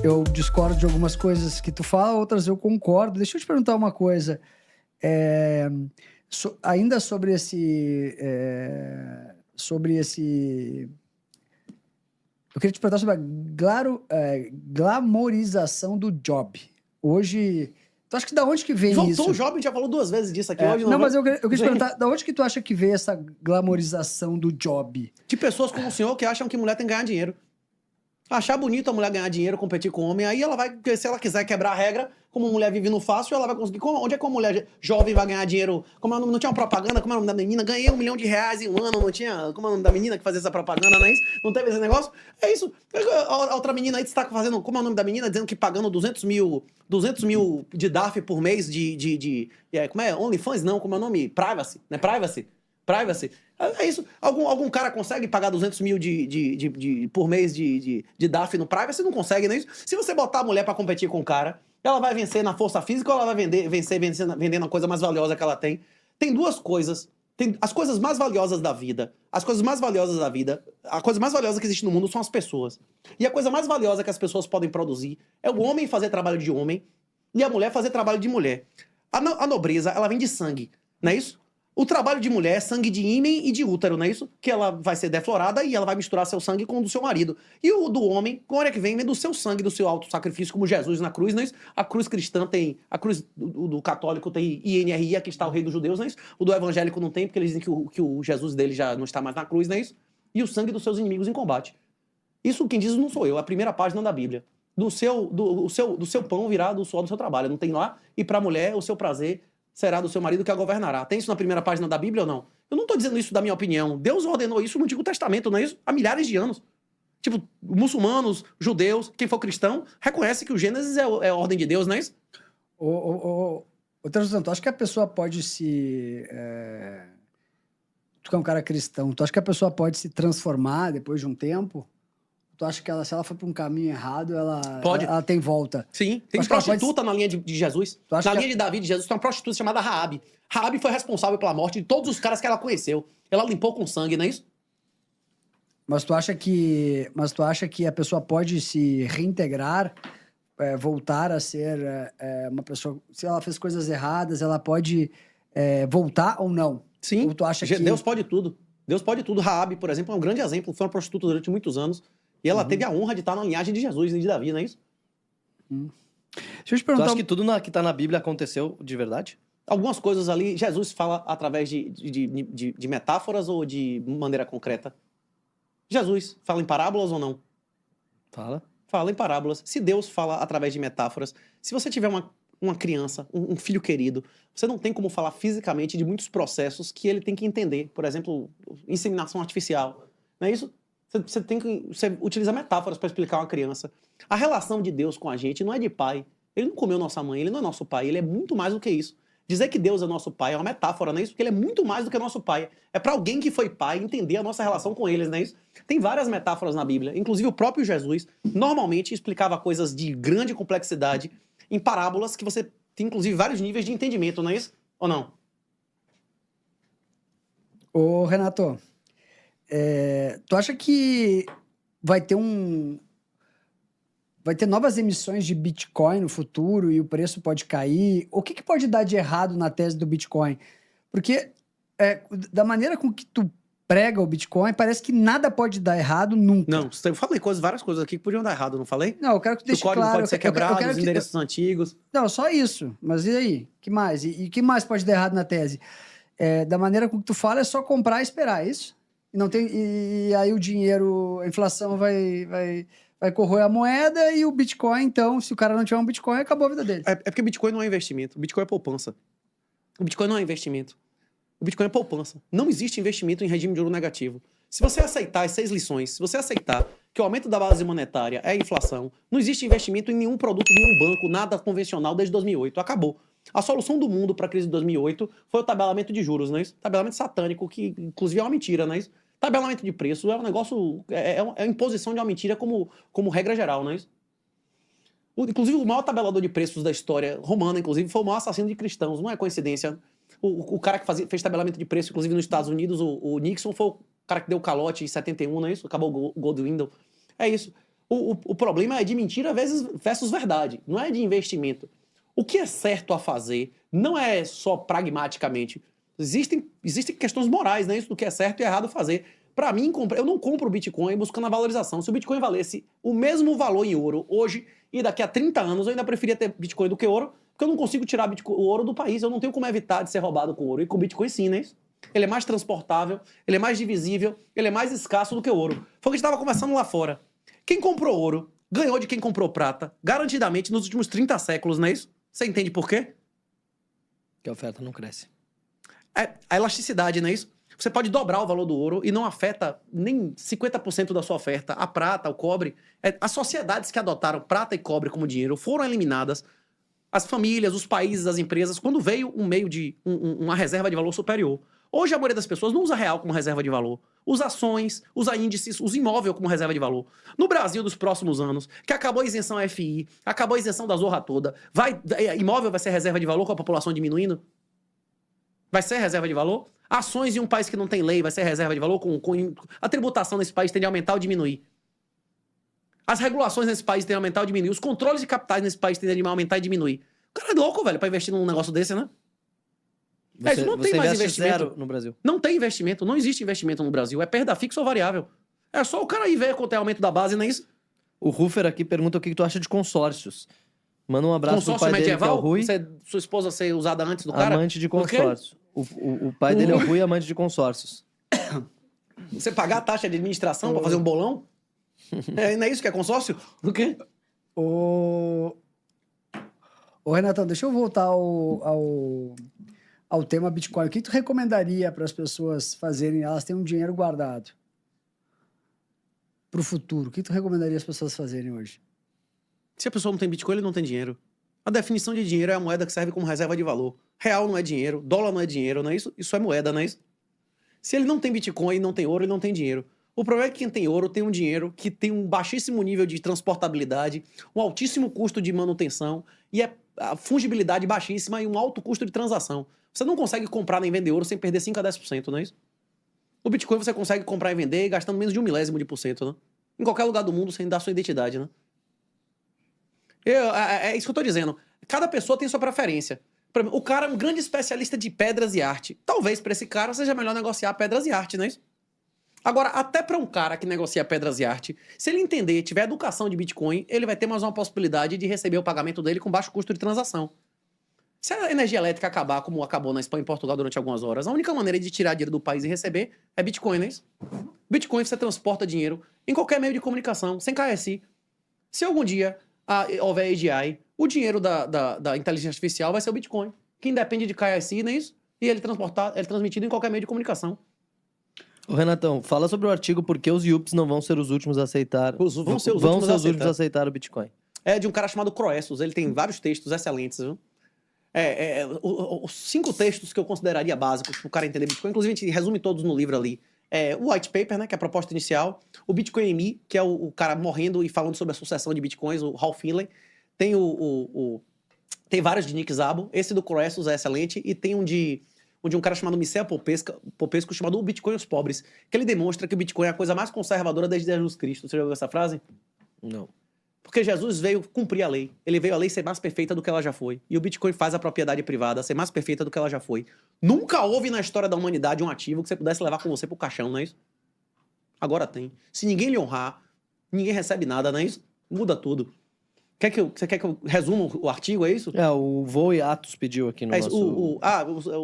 eu discordo de algumas coisas que tu fala, outras eu concordo. Deixa eu te perguntar uma coisa. Ainda sobre esse... Eu queria te perguntar sobre a glamorização do job. Hoje... Tu acha que da onde que vem isso? Voltou o job, já falou 2 vezes disso aqui hoje. Não, mas eu queria te perguntar, da onde que tu acha que veio essa glamorização do job? De pessoas como o senhor que acham que mulher tem que ganhar dinheiro. Achar bonito a mulher ganhar dinheiro, competir com o homem, aí ela vai, se ela quiser quebrar a regra, como mulher vive no fácil, ela vai conseguir. Onde é que uma mulher jovem vai ganhar dinheiro? Como não tinha uma propaganda, como é o nome da menina? Ganhei R$1 milhão em um ano, não tinha. Como é o nome da menina que fazia essa propaganda, não é isso? Não teve esse negócio? É isso. A outra menina aí está fazendo. Como é o nome da menina? Dizendo que pagando 200 mil de DARF por mês como é? OnlyFans? Não, como é o nome? Privacy, né? Privacy. É isso. Algum cara consegue pagar 200 mil por mês de DARF no Privacy? Não consegue, não é isso? Se você botar a mulher pra competir com o cara, ela vai vencer na força física ou ela vai vencer vendendo a coisa mais valiosa que ela tem? Tem 2 coisas. Tem as coisas mais valiosas da vida. A coisa mais valiosa que existe no mundo são as pessoas. E a coisa mais valiosa que as pessoas podem produzir é o homem fazer trabalho de homem e a mulher fazer trabalho de mulher. A nobreza, ela vem de sangue, não é isso? O trabalho de mulher é sangue de ímen e de útero, não é isso? Que ela vai ser deflorada e ela vai misturar seu sangue com o do seu marido. E o do homem, com a hora que vem do seu sangue, do seu auto-sacrifício, como Jesus na cruz, não é isso? A cruz cristã tem... A cruz do católico tem INRI, aqui está o rei dos judeus, não é isso? O do evangélico não tem, porque eles dizem que o Jesus dele já não está mais na cruz, não é isso? E o sangue dos seus inimigos em combate. Isso quem diz não sou eu, é a primeira página da Bíblia. Do seu pão virá do suor do seu trabalho. Não tem lá? E para a mulher, o seu prazer será do seu marido que a governará. Tem isso na primeira página da Bíblia ou não? Eu não estou dizendo isso da minha opinião. Deus ordenou isso no Antigo Testamento, não é isso? Há milhares de anos. Tipo, muçulmanos, judeus, quem for cristão, reconhece que o Gênesis é a ordem de Deus, não é isso? Tu acha que a pessoa pode Tu que é um cara cristão, tu acha que a pessoa pode se transformar depois de um tempo? Tu acha que se ela for para um caminho errado, ela tem volta? Sim. Tem prostituta na linha de Jesus. Na linha de Davi de Jesus tem uma prostituta chamada Raabe. Raabe foi responsável pela morte de todos os caras que ela conheceu. Ela limpou com sangue, não é isso? Mas tu acha que a pessoa pode se reintegrar, voltar a ser uma pessoa... Se ela fez coisas erradas, ela pode voltar ou não? Sim. Ou tu acha que... Deus pode tudo. Deus pode tudo. Raabe, por exemplo, é um grande exemplo. Foi uma prostituta durante muitos anos. E ela teve a honra de estar na linhagem de Jesus e de Davi, não é isso? Deixa eu te perguntar... Tu acha que tudo que tá na Bíblia aconteceu de verdade? Algumas coisas ali, Jesus fala através de metáforas ou de maneira concreta? Jesus fala em parábolas ou não? Fala. Fala em parábolas. Se Deus fala através de metáforas, se você tiver uma criança, um filho querido, você não tem como falar fisicamente de muitos processos que ele tem que entender. Por exemplo, inseminação artificial, não é isso? Você utiliza metáforas para explicar uma criança. A relação de Deus com a gente não é de pai. Ele não comeu nossa mãe, ele não é nosso pai, ele é muito mais do que isso. Dizer que Deus é nosso pai é uma metáfora, não é isso? Porque ele é muito mais do que nosso pai. É para alguém que foi pai entender a nossa relação com eles, não é isso? Tem várias metáforas na Bíblia, inclusive o próprio Jesus normalmente explicava coisas de grande complexidade em parábolas que você tem, inclusive, vários níveis de entendimento, não é isso? Ou não? Ô, Renato... tu acha que vai ter novas emissões de Bitcoin no futuro e o preço pode cair? O que pode dar de errado na tese do Bitcoin? Porque da maneira com que tu prega o Bitcoin, parece que nada pode dar errado nunca. Não, eu falei várias coisas aqui que podiam dar errado, não falei? Não, eu quero que tu deixe claro. O código pode ser quebrado, os endereços antigos. Não, só isso. Mas e aí? Que mais? E que mais pode dar errado na tese? Da maneira com que tu fala, é só comprar e esperar, é isso? E aí o dinheiro, a inflação vai corroer a moeda e o Bitcoin, então, se o cara não tiver um Bitcoin, acabou a vida dele. É porque Bitcoin não é investimento, Bitcoin é poupança. O Bitcoin não é investimento. O Bitcoin é poupança. Não existe investimento em regime de ouro negativo. Se você aceitar as 6 lições, se você aceitar que o aumento da base monetária é a inflação, não existe investimento em nenhum produto, nenhum banco, nada convencional desde 2008. Acabou. A solução do mundo para a crise de 2008 foi o tabelamento de juros, não é isso? Tabelamento satânico, que inclusive é uma mentira, não é isso? Tabelamento de preço é um negócio... É a imposição de uma mentira como regra geral, não é isso? Inclusive, o maior tabelador de preços da história romana, inclusive, foi o maior assassino de cristãos. Não é coincidência. O cara que fez tabelamento de preço, inclusive nos Estados Unidos, o Nixon, foi o cara que deu o calote em 71, não é isso? Acabou o Gold Window. É isso. O problema é de mentira versus verdade, não é de investimento. O que é certo a fazer não é só pragmaticamente. Existem questões morais, né? Isso do que é certo e errado fazer. Para mim, eu não compro o Bitcoin buscando a valorização. Se o Bitcoin valesse o mesmo valor em ouro hoje e daqui a 30 anos, eu ainda preferia ter Bitcoin do que ouro, porque eu não consigo tirar o ouro do país. Eu não tenho como evitar de ser roubado com ouro. E com o Bitcoin sim, né? Ele é mais transportável, ele é mais divisível, ele é mais escasso do que o ouro. Foi o que a gente estava conversando lá fora. Quem comprou ouro ganhou de quem comprou prata, garantidamente, nos últimos 30 séculos, não é isso? Você entende por quê? Que a oferta não cresce. É a elasticidade, não é isso? Você pode dobrar o valor do ouro e não afeta nem 50% da sua oferta. A prata, o cobre. As sociedades que adotaram prata e cobre como dinheiro foram eliminadas. As famílias, os países, as empresas, quando veio um meio de uma reserva de valor superior. Hoje a maioria das pessoas não usa real como reserva de valor. Usa ações, usa índices, usa imóvel como reserva de valor. No Brasil dos próximos anos, que acabou a isenção FI, acabou a isenção da zorra toda, imóvel vai ser reserva de valor com a população diminuindo? Vai ser reserva de valor? Ações em um país que não tem lei vai ser reserva de valor? A tributação nesse país tende a aumentar ou diminuir? As regulações nesse país tendem a aumentar ou diminuir? Os controles de capitais nesse país tendem a aumentar e diminuir? O cara é louco, velho, pra investir num negócio desse, né? Isso não tem mais investimento. Zero no Brasil. Não tem investimento, não existe investimento no Brasil. É perda fixa ou variável. É só o cara ir ver quanto é o aumento da base, não é isso? O Ruffer aqui pergunta o que tu acha de consórcios. Manda um abraço pro Consórcio pai dele, que é o medieval? Rui. Sua esposa ser usada antes do cara? Amante de Por quê? consórcio. O pai dele é o Rui, amante de consórcios. Você pagar a taxa de administração pra fazer um bolão? Não é isso que é consórcio? O quê? Ô, Renatão, deixa eu voltar ao tema Bitcoin. O que tu recomendaria para as pessoas fazerem? Elas têm um dinheiro guardado para o futuro. O que tu recomendaria as pessoas fazerem hoje? Se a pessoa não tem Bitcoin, ele não tem dinheiro. A definição de dinheiro é a moeda que serve como reserva de valor. Real não é dinheiro, dólar não é dinheiro, não é isso? Isso é moeda, não é isso? Se ele não tem Bitcoin e não tem ouro, ele não tem dinheiro. O problema é que quem tem ouro tem um dinheiro que tem um baixíssimo nível de transportabilidade, um altíssimo custo de manutenção e a fungibilidade baixíssima e um alto custo de transação. Você não consegue comprar nem vender ouro sem perder 5 a 10%, não é isso? O Bitcoin você consegue comprar e vender gastando menos de 1/1000%, né? Em qualquer lugar do mundo sem dar sua identidade, né? É isso que eu tô dizendo. Cada pessoa tem sua preferência. Por exemplo, o cara é um grande especialista de pedras e arte. Talvez para esse cara seja melhor negociar pedras e arte, não é isso? Agora, até para um cara que negocia pedras e arte, se ele entender, tiver educação de Bitcoin, ele vai ter mais uma possibilidade de receber o pagamento dele com baixo custo de transação. Se a energia elétrica acabar, como acabou na Espanha e Portugal durante algumas horas, a única maneira de tirar dinheiro do país e receber é Bitcoin, não é isso? Bitcoin você transporta dinheiro em qualquer meio de comunicação, sem KSI. Se algum dia houver AGI, o dinheiro da inteligência artificial vai ser o Bitcoin, que independe de KSI, não é isso? E ele é transmitido em qualquer meio de comunicação. Ô, Renatão, fala sobre o artigo Por que os Yups não vão ser os últimos a aceitar... Vão ser os últimos a aceitar o Bitcoin. É de um cara chamado Croesus. Ele tem vários textos excelentes, viu? Os 5 textos que eu consideraria básicos para o cara entender Bitcoin, inclusive a gente resume todos no livro ali. O white paper, né, que é a proposta inicial. O Bitcoin Me, que é o cara morrendo e falando sobre a sucessão de Bitcoins, o Hal Finley. Tem tem vários de Nick Szabo. Esse do Croesus é excelente. E tem um de um cara chamado Michel Popesco, chamado O Bitcoin e os Pobres, que ele demonstra que o Bitcoin é a coisa mais conservadora desde Jesus Cristo. Você já ouviu essa frase? Não. Porque Jesus veio cumprir a lei. Ele veio a lei ser mais perfeita do que ela já foi. E o Bitcoin faz a propriedade privada ser mais perfeita do que ela já foi. Nunca houve na história da humanidade um ativo que você pudesse levar com você pro caixão, não é isso? Agora tem. Se ninguém lhe honrar, ninguém recebe nada, não é isso? Muda tudo. Você quer que eu resuma o artigo, é isso? O Vô e Atos pediu aqui no nosso...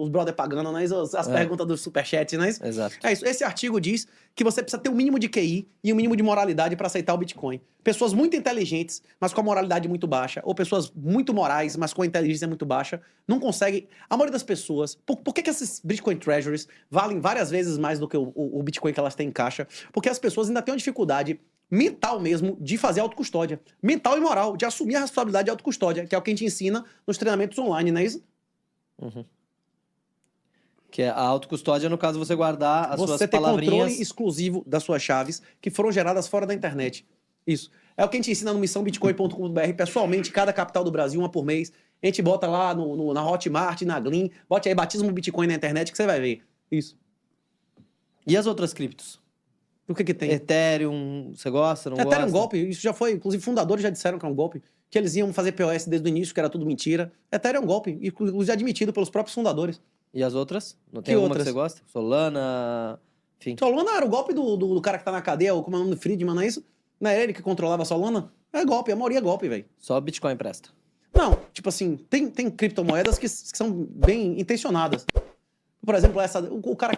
Os brother pagando, não é isso? As perguntas do superchat, não é isso? Exato. É isso. Esse artigo diz que você precisa ter um mínimo de QI e um mínimo de moralidade para aceitar o Bitcoin. Pessoas muito inteligentes, mas com a moralidade muito baixa, ou pessoas muito morais, mas com a inteligência muito baixa, não conseguem... A maioria das pessoas... Por que esses Bitcoin Treasuries valem várias vezes mais do que o Bitcoin que elas têm em caixa? Porque as pessoas ainda têm uma dificuldade mental mesmo de fazer autocustódia. Mental e moral, de assumir a responsabilidade de autocustódia, que é o que a gente ensina nos treinamentos online, não é isso? Uhum. Que é a autocustódia, no caso, você guardar as suas Você ter palavrinhas... controle exclusivo das suas chaves que foram geradas fora da internet. Isso. É o que a gente ensina no missãobitcoin.com.br, pessoalmente, cada capital do Brasil, uma por mês. A gente bota lá na Hotmart, na Gleam, bote aí batismo Bitcoin na internet que você vai ver. Isso. E as outras criptos? O que tem? Ethereum, você gosta, não Ethereum é um gosta? golpe, isso já foi, inclusive fundadores já disseram que é um golpe, que eles iam fazer POS desde o início, que era tudo mentira. Ethereum é um golpe, inclusive admitido pelos próprios fundadores. E as outras? Não tem Que alguma outras? que você gosta? Solana, enfim. Solana era o golpe do cara que tá na cadeia, como é o nome do Friedman, não é isso? Não é ele que controlava a Solana? É golpe, a maioria é golpe, velho. Só Bitcoin presta. Não, tipo assim, tem criptomoedas que são bem intencionadas. Por exemplo, o cara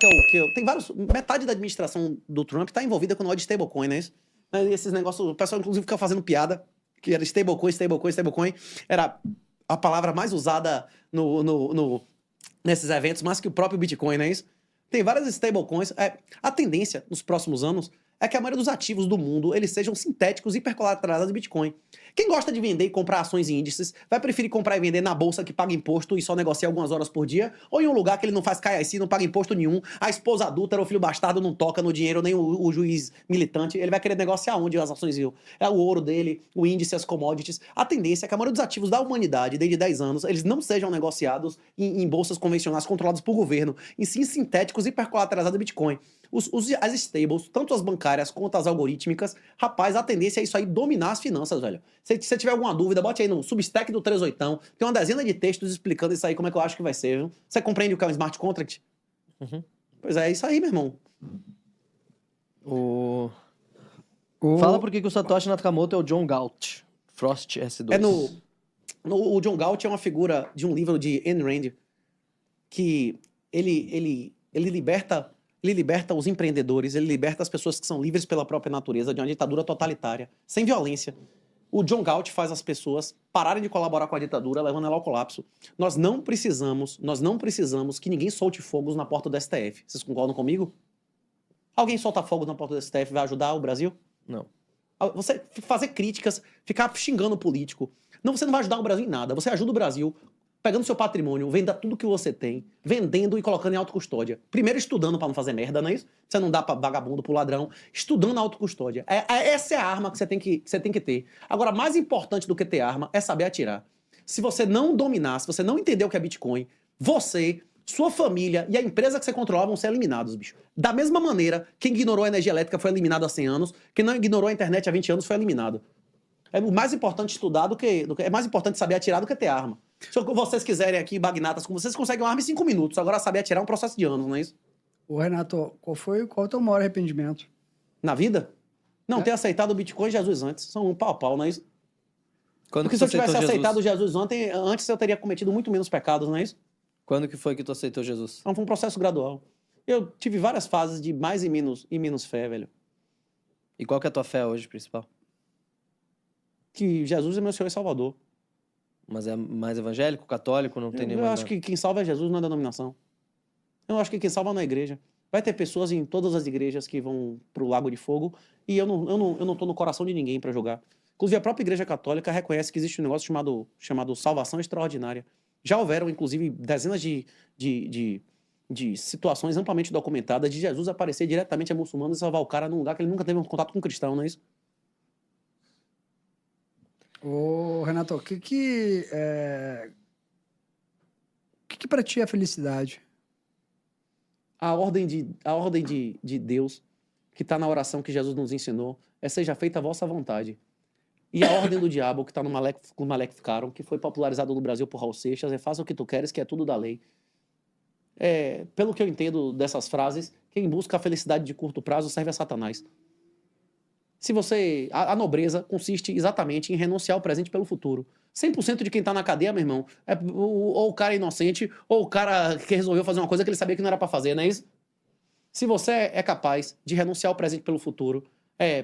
tem vários. Metade da administração do Trump tá envolvida com o negócio de stablecoin, não é isso? Esses negócios, o pessoal inclusive fica fazendo piada, que era stablecoin. Era a palavra mais usada nesses eventos, mais que o próprio Bitcoin, não é isso? Tem várias stablecoins. A tendência nos próximos anos é que a maioria dos ativos do mundo eles sejam sintéticos, hipercolateralizados de Bitcoin. Quem gosta de vender e comprar ações e índices vai preferir comprar e vender na bolsa que paga imposto e só negocia algumas horas por dia, ou em um lugar que ele não faz KYC, não paga imposto nenhum, a esposa adúltera ou o filho bastardo não toca no dinheiro, nem o juiz militante, ele vai querer negociar onde as ações iam. É o ouro dele, o índice, as commodities. A tendência é que a maioria dos ativos da humanidade, desde 10 anos, eles não sejam negociados em bolsas convencionais controladas por governo, e sim sintéticos hipercolateralizados de Bitcoin. As stables, tanto as bancárias quanto as algorítmicas, rapaz, a tendência é isso aí dominar as finanças, velho. Se você tiver alguma dúvida, bote aí no Substack do 38, tem uma dezena de textos explicando isso aí, como é que eu acho que vai ser, viu? Você compreende o que é um smart contract? Uhum. Pois é isso aí, meu irmão. Fala por que o Satoshi Nakamoto é o John Galt. Frost S2. O John Galt é uma figura de um livro de Ayn Rand que ele liberta os empreendedores, ele liberta as pessoas que são livres pela própria natureza de uma ditadura totalitária, sem violência. O John Galt faz as pessoas pararem de colaborar com a ditadura, levando ela ao colapso. Nós não precisamos que ninguém solte fogos na porta do STF. Vocês concordam comigo? Alguém solta fogos na porta do STF vai ajudar o Brasil? Não. Você fazer críticas, ficar xingando o político. Não, você não vai ajudar o Brasil em nada. Você ajuda o Brasil pegando seu patrimônio, venda tudo que você tem, vendendo e colocando em autocustódia. Primeiro estudando pra não fazer merda, não é isso? Você não dá pra vagabundo, pro ladrão. Estudando a autocustódia. Essa é a arma que você tem que ter. Agora, mais importante do que ter arma é saber atirar. Se você não dominar, se você não entender o que é Bitcoin, você, sua família e a empresa que você controla vão ser eliminados, bicho. Da mesma maneira, quem ignorou a energia elétrica foi eliminado há 100 anos, quem não ignorou a internet há 20 anos foi eliminado. É mais importante estudar é mais importante saber atirar do que ter arma. Se vocês quiserem aqui, bagnatas, como vocês conseguem uma arma em 5 minutos. Agora, saber atirar é um processo de anos, não é isso? Ô, Renato, qual é o teu maior arrependimento? Na vida? Não ter aceitado o Bitcoin e Jesus antes. São um pau a pau, não é isso? Porque se eu tivesse aceitado Jesus antes eu teria cometido muito menos pecados, não é isso? Quando que foi que tu aceitou Jesus? Então, foi um processo gradual. Eu tive várias fases de mais e menos fé, velho. E qual que é a tua fé hoje, principal? Que Jesus é meu Senhor e Salvador. Mas é mais evangélico, católico, não tem nenhuma... Eu acho que quem salva é Jesus, não é a denominação. Eu acho que quem salva não é a igreja. Vai ter pessoas em todas as igrejas que vão pro Lago de Fogo e eu não tô no coração de ninguém para julgar. Inclusive, a própria igreja católica reconhece que existe um negócio chamado salvação extraordinária. Já houveram, inclusive, dezenas de situações amplamente documentadas de Jesus aparecer diretamente a muçulmanos e salvar o cara num lugar que ele nunca teve um contato com um cristão, não é isso? Ô, Renato, o que pra ti é felicidade? A ordem de Deus, que está na oração que Jesus nos ensinou, é seja feita a vossa vontade. E a ordem do diabo, que está no Maleficarum, que foi popularizado no Brasil por Raul Seixas, é faça o que tu queres, que é tudo da lei. Pelo que eu entendo dessas frases, quem busca a felicidade de curto prazo serve a Satanás. A nobreza consiste exatamente em renunciar ao presente pelo futuro. 100% de quem tá na cadeia, meu irmão, ou o cara inocente, ou o cara que resolveu fazer uma coisa que ele sabia que não era pra fazer, não é isso? Se você é capaz de renunciar ao presente pelo futuro,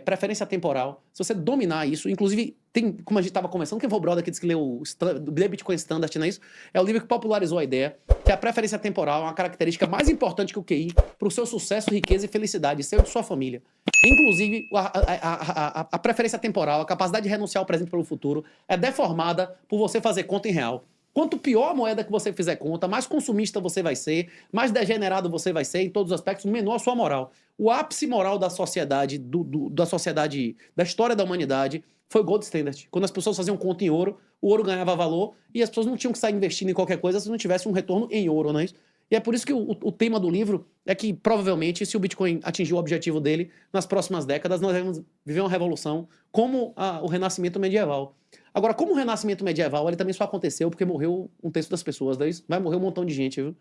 preferência temporal, se você dominar isso, inclusive, como a gente estava conversando, quem foi o brother que disse que leu o Bitcoin Standard, não é isso? É o livro que popularizou a ideia que a preferência temporal é uma característica mais importante que o QI para o seu sucesso, riqueza e felicidade, seu e de sua família. Inclusive, a preferência temporal, a capacidade de renunciar ao presente pelo futuro, é deformada por você fazer conta em real. Quanto pior a moeda que você fizer conta, mais consumista você vai ser, mais degenerado você vai ser em todos os aspectos, menor a sua moral. O ápice moral da sociedade, da história da humanidade, foi o Gold Standard. Quando as pessoas faziam conta em ouro, o ouro ganhava valor e as pessoas não tinham que estar investindo em qualquer coisa se não tivesse um retorno em ouro, não é isso? E é por isso que o tema do livro é que, provavelmente, se o Bitcoin atingir o objetivo dele, nas próximas décadas nós vamos viver uma revolução como o renascimento medieval. Agora, como o renascimento medieval, ele também só aconteceu porque morreu um terço das pessoas, daí vai morrer um montão de gente, viu?